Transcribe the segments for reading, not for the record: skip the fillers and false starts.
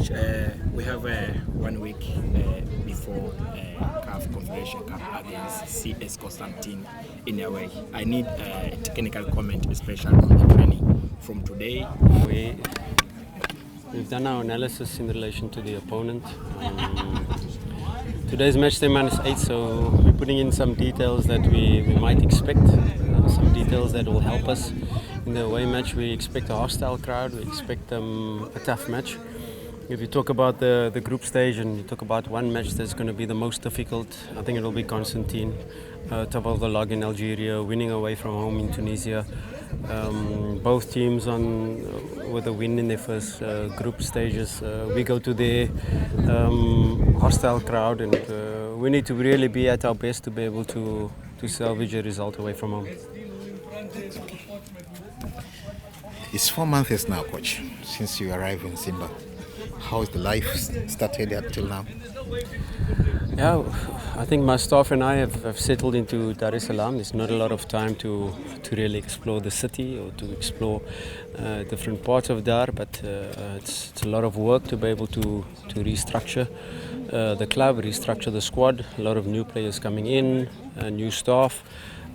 Coach, we have 1 week before CAF Confederation Cup against CS Constantine in a way. I need a technical comment, especially on the training from today. We've done our analysis in relation to the opponent. Today's match day -8, so we're putting in some details that we might expect, some details that will help us. In the away match, we expect a hostile crowd, we expect a tough match. If you talk about the group stage and you talk about one match that's going to be the most difficult, I think it will be Constantine, top of the log in Algeria, winning away from home in Tunisia. Both teams with a win in their first group stages. We go to their hostile crowd, and we need to really be at our best to be able to salvage a result away from home. It's 4 months now, Coach, since you arrived in Simba. How is the life started until now? Yeah, I think my staff and I have settled into Dar es Salaam. There's not a lot of time to really explore the city or to explore different parts of Dar, but it's a lot of work to be able to restructure the club, restructure the squad. A lot of new players coming in, new staff.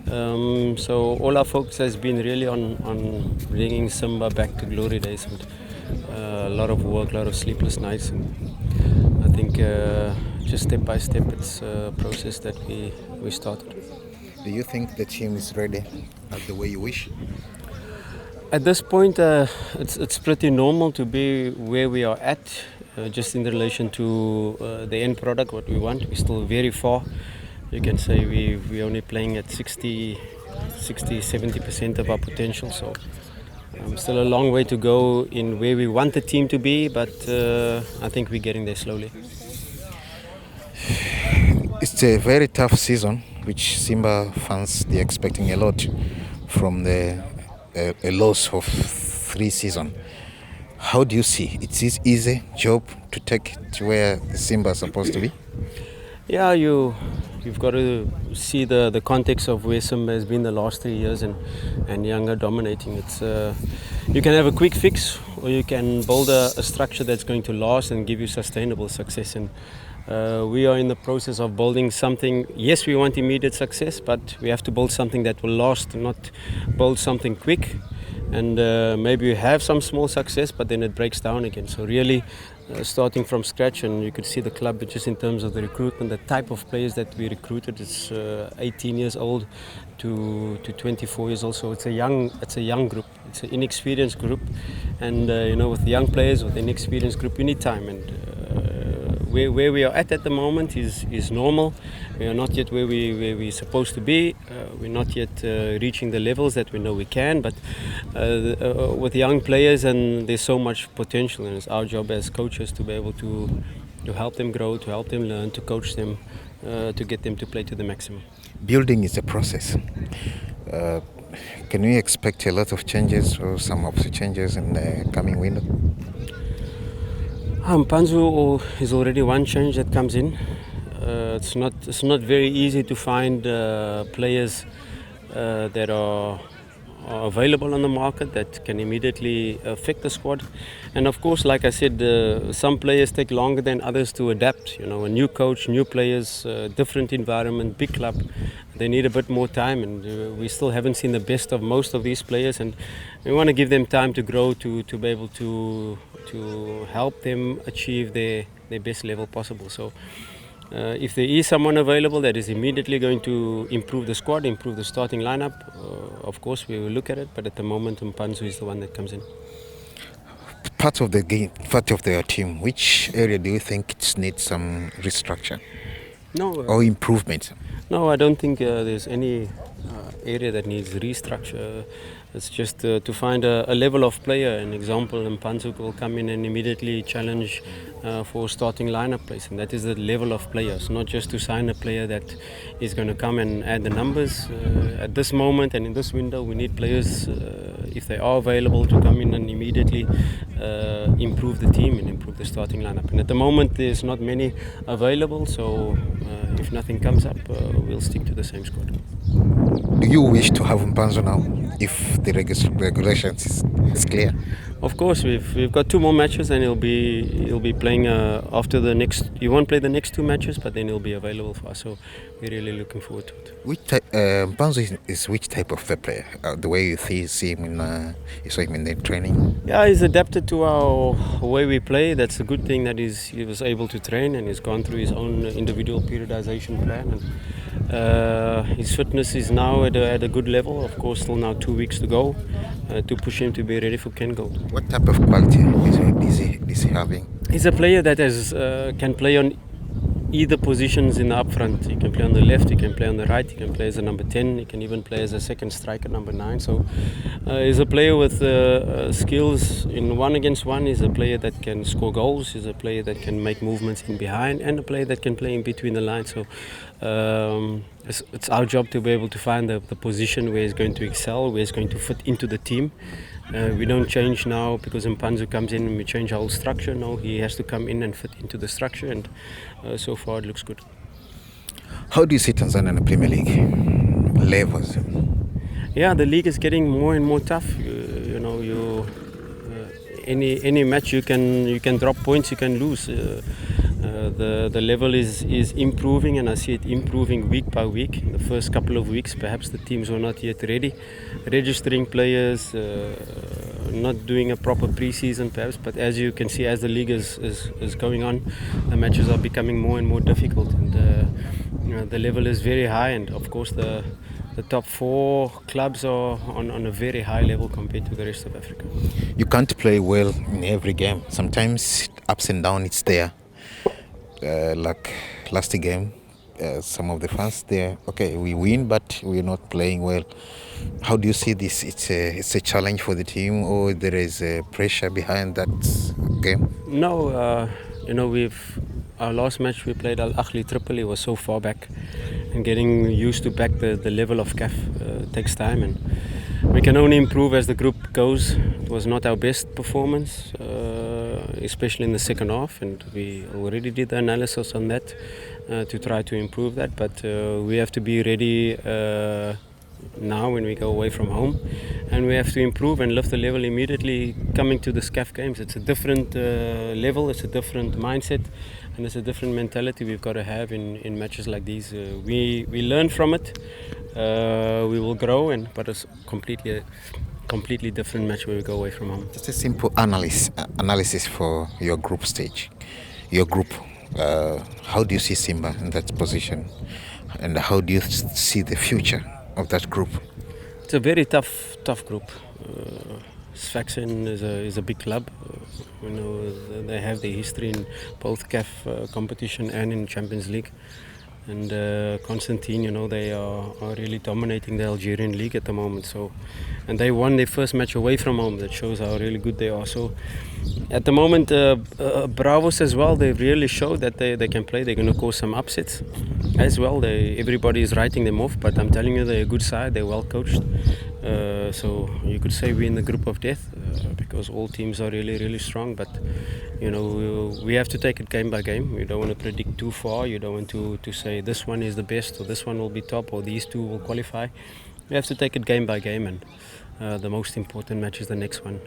So all our focus has been really on bringing Simba back to glory days. And, a lot of work, a lot of sleepless nights. And I think just step by step, it's a process that we started. Do you think the team is ready the way you wish? At this point, it's pretty normal to be where we are at, just in relation to the end product, what we want. We're still very far. You can say we're only playing at 60-70% of our potential. So still a long way to go in where we want the team to be, but I think we're getting there slowly. It's a very tough season, which Simba fans, they're expecting a lot from a loss of 3 seasons. How do you see? It's an easy job to take to where Simba is supposed to be? Yeah, you've got to see the context of where Simba has been the last 3 years and Yanga dominating. It's you can have a quick fix, or you can build a structure that's going to last and give you sustainable success. And we are in the process of building something. Yes, we want immediate success, but we have to build something that will last, not build something quick. And maybe you have some small success, but then it breaks down again. So really starting from scratch, and you could see the club just in terms of the recruitment, the type of players that we recruited. It's 18 years old to 24 years old. So it's a young group. It's an inexperienced group, and with young players, with an inexperienced group, you need time. And where we are at the moment is normal. We are not yet where we're supposed to be. We're not yet reaching the levels that we know we can, but with young players, and there's so much potential, and it's our job as coaches to be able to help them grow, to help them learn, to coach them, to get them to play to the maximum. Building is a process. Can we expect a lot of changes or some of the changes in the coming window? Mpanzu is already one change that comes in. It's not very easy to find players that are available on the market that can immediately affect the squad. And of course, like I said, some players take longer than others to adapt. A new coach, new players, different environment, big club. They need a bit more time, and we still haven't seen the best of most of these players, and we want to give them time to grow, to be able to help them achieve their best level possible. So if there is someone available that is immediately going to improve the squad, improve the starting lineup, of course we will look at it, but at the moment Mpanzu is the one that comes in. Part of the game, part of their team, which area do you think it needs some restructure? Or improvement? No, I don't think there's any area that needs restructure. It's just to find a level of player. An example, Mpanzu will come in and immediately challenge for starting lineup place, and that is the level of players, not just to sign a player that is going to come and add the numbers. At this moment and in this window, we need players if they are available, to come in and immediately improve the team and improve the starting lineup. And at the moment, there's not many available, so if nothing comes up, we'll stick to the same squad. Do you wish to have Mpanzo now if the regulations is clear? Of course, we've got 2 more matches, and he'll be playing after the next. He won't play the next 2 matches, but then he'll be available for us. So we're really looking forward to it. Which Mpanzo is which type of player? The way you see him you saw him in the training. Yeah, he's adapted to our way we play. That's a good thing that he was able to train, and he's gone through his own individual periodization plan. And his fitness is now at a good level. Of course, still now 2 weeks to go to push him to be ready for Ken Gold. What type of quality is he having? He's a player that can play on either positions in the up front. He can play on the left, he can play on the right, he can play as a number 10, he can even play as a second striker, number 9. So he's a player with skills in 1-against-1. He's a player that can score goals, he's a player that can make movements in behind, and a player that can play in between the lines. So it's our job to be able to find the position where he's going to excel, where he's going to fit into the team. We don't change now because Mpanzo comes in and we change our whole structure. No, he has to come in and fit into the structure, and so far it looks good. How do you see Tanzania in the Premier League levels? Yeah, the league is getting more and more tough. Any match you can drop points, you can lose. The level is improving, and I see it improving week by week. In the first couple of weeks, perhaps the teams were not yet ready, registering players, not doing a proper pre-season perhaps. But as you can see, as the league is going on, the matches are becoming more and more difficult, and the level is very high. And of course, the top 4 clubs are on a very high level compared to the rest of Africa. You can't play well in every game. Sometimes ups and downs, it's there. Like last game, some of the fans there, okay, we win, but we're not playing well. How do you see this? It's a challenge for the team, or there is a pressure behind that game? No, our last match we played Al Ahly Tripoli was so far back, and getting used to back the level of CAF takes time, and we can only improve as the group goes. It was not our best performance, especially in the second half, and we already did the analysis on that to try to improve that. But we have to be ready now when we go away from home, and we have to improve and lift the level immediately coming to the SCAF games. It's a different level, it's a different mindset, and it's a different mentality we've got to have in matches like these. We learn from it, we will grow, but it's completely different match when we go away from home. Just a simple analysis for your group stage. Your group, how do you see Simba in that position, and how do you see the future of that group? It's a very tough group. Sfaxien is a big club. They have their history in both CAF competition and in Champions League. And Constantine, they are really dominating the Algerian league at the moment. So, and they won their first match away from home. That shows how really good they are. So, at the moment, Bravos as well. They really showed that they can play. They're going to cause some upsets as well. Everybody is writing them off, but I'm telling you, they're a good side. They're well coached. So you could say we're in the group of death because all teams are really, really strong. But we have to take it game by game. We don't want to predict too far. You don't want to say this one is the best or this one will be top or these two will qualify. We have to take it game by game, and the most important match is the next one.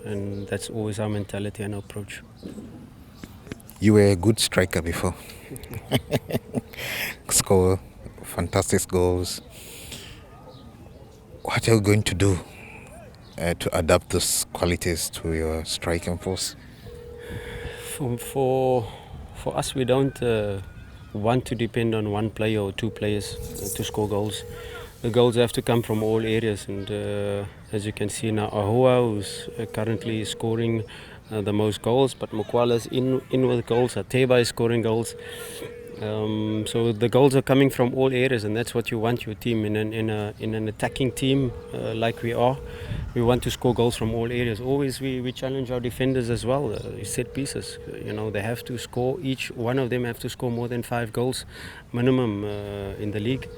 And that's always our mentality and our approach. You were a good striker before. Score fantastic goals. What are you going to do to adapt those qualities to your striking force? For us, we don't want to depend on one player or 2 players to score goals. The goals have to come from all areas, and as you can see now, Ahoua, who's currently scoring the most goals, but Mokwala's in with goals, Ateba is scoring goals. So the goals are coming from all areas, and that's what you want your team in an attacking team like we are. We want to score goals from all areas. Always we challenge our defenders as well. Set pieces, they have to score. Each one of them have to score more than 5 goals minimum in the league.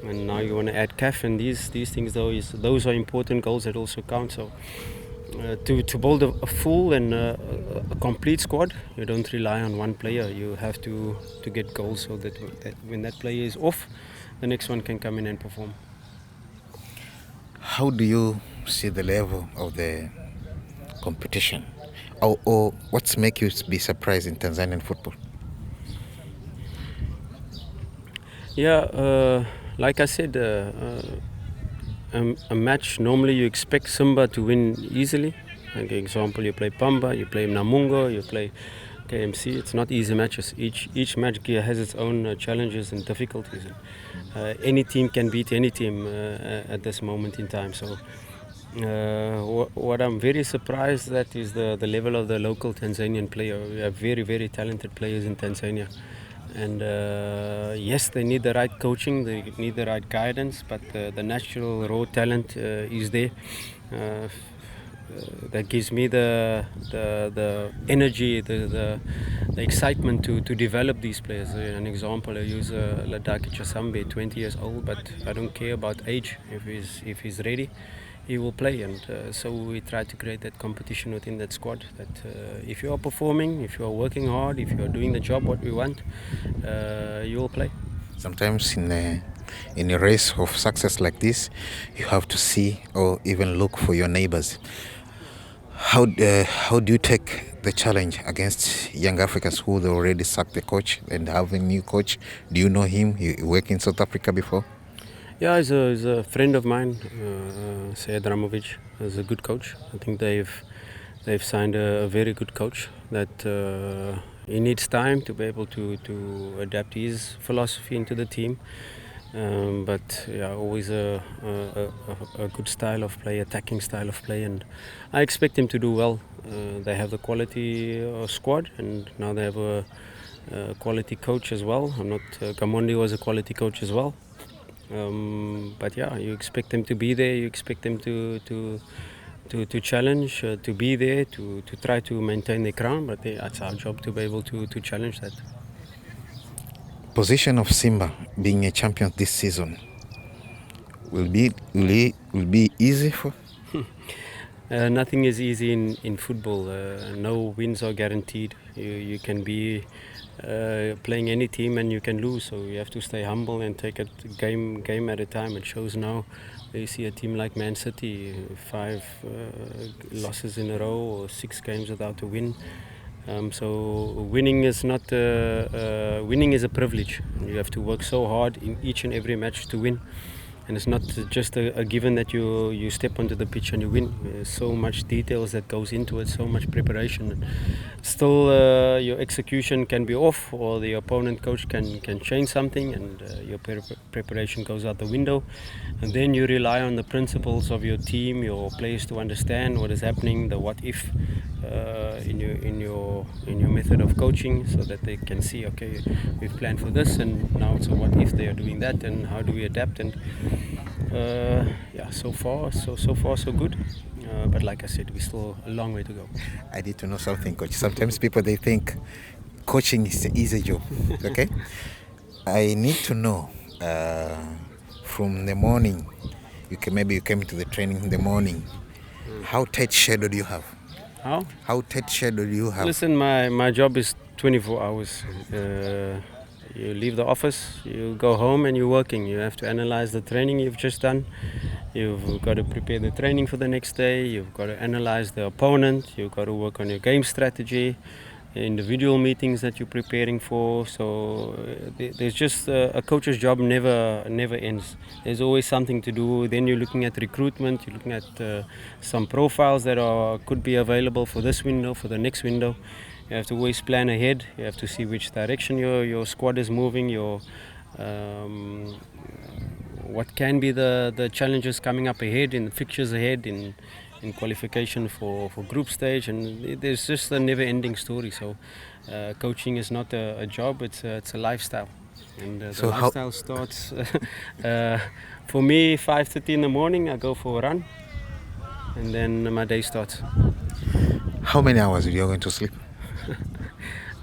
and now you want to add CAF, and these things those are important goals that also count. So to build a full and a complete squad, you don't rely on one player. You have to get goals so that when that player is off, the next one can come in and perform. How do you see the level of the competition, or what's make you be surprised in Tanzanian football? Yeah, like I said, a match normally you expect Simba to win easily. Like example, you play Pamba, you play Namungo, you play KMC. It's not easy matches. Each match has its own challenges and difficulties. Any team can beat any team at this moment in time. So what I'm very surprised at is the level of the local Tanzanian player. We have very, very talented players in Tanzania. And yes, they need the right coaching, they need the right guidance, but the natural raw talent is there. That gives me the energy, the excitement to develop these players. An example, I use Ladaki Chasambe, 20 years old, but I don't care about age. If he's ready, he will play, and so we try to create that competition within that squad, that if you are performing, if you are working hard, if you are doing the job what we want, you will play. Sometimes in a race of success like this, you have to see or even look for your neighbors. How do you take the challenge against young Africans who they already sacked the coach and have a new coach? Do you know him? You worked in South Africa before? Yeah, he's a friend of mine, Seyed Ramovic. He's a good coach. I think they've signed a very good coach that he needs time to be able to adapt his philosophy into the team. But yeah, always a good style of play, attacking style of play, and I expect him to do well. They have the quality squad, and now they have a quality coach as well. Gamondi was a quality coach as well. But yeah, you expect them to be there. You expect them to challenge, to be there, to try to maintain their crown. But it's our job to be able to challenge that. Position of Simba being a champion this season will be easy for. Nothing is easy in football. No wins are guaranteed. You can be playing any team and you can lose. So you have to stay humble and take it game at a time. It shows now. You see a team like Man City, 5 losses in a row or 6 games without a win. So winning is not winning is a privilege. You have to work so hard in each and every match to win. And it's not just a given that you step onto the pitch and you win. There's so much details that goes into it, so much preparation. Still, your execution can be off, or the opponent coach can change something, and your preparation goes out the window. And then you rely on the principles of your team, your players, to understand what is happening, the what if in your method of coaching, so that they can see, okay, we've planned for this, and now it's a what if they are doing that, and how do we adapt? And yeah, so far so good. But like I said, we still a long way to go. I need to know something, coach. Sometimes people, they think coaching is an easy job. Okay, I need to know from the morning. Maybe you came to the training in the morning. How tight schedule do you have? How tight schedule do you have? Listen, my job is 24 hours. You leave the office, you go home, and you're working. You have to analyze the training you've just done. You've got to prepare the training for the next day. You've got to analyze the opponent. You've got to work on your game strategy, individual meetings that you're preparing for. So there's just a coach's job never ends. There's always something to do. Then you're looking at recruitment. You're looking at some profiles that could be available for this window, for the next window. You have to always plan ahead. You have to see which direction your squad is moving. What can be the challenges coming up ahead, in the fixtures ahead, in qualification for group stage, and there's just a never-ending story. So coaching is not a job; it's a lifestyle, and the lifestyle starts for me 5:30 in the morning. I go for a run, and then my day starts. How many hours are you going to sleep?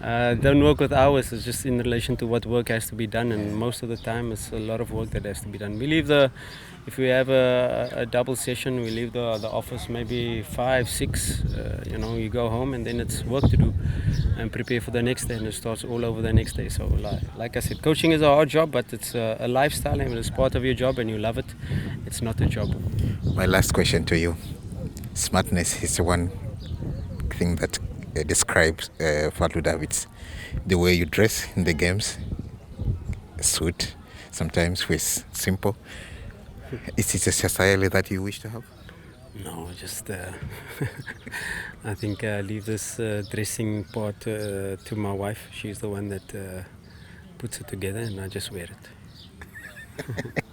Don't work with hours. It's just in relation to what work has to be done, and most of the time it's a lot of work that has to be done. If we have a double session, we leave the office maybe 5, 6. You go home and then it's work to do and prepare for the next day, and it starts all over the next day. So like I said, coaching is a hard job, but it's a lifestyle and it's part of your job and you love it. It's not a job. My last question to you. Smartness is one thing that describes Fadlu Davids. The way you dress in the games, suit, sometimes with simple. Is it a style that you wish to have? No, just I think leave this dressing part to my wife. She's the one that puts it together, and I just wear it.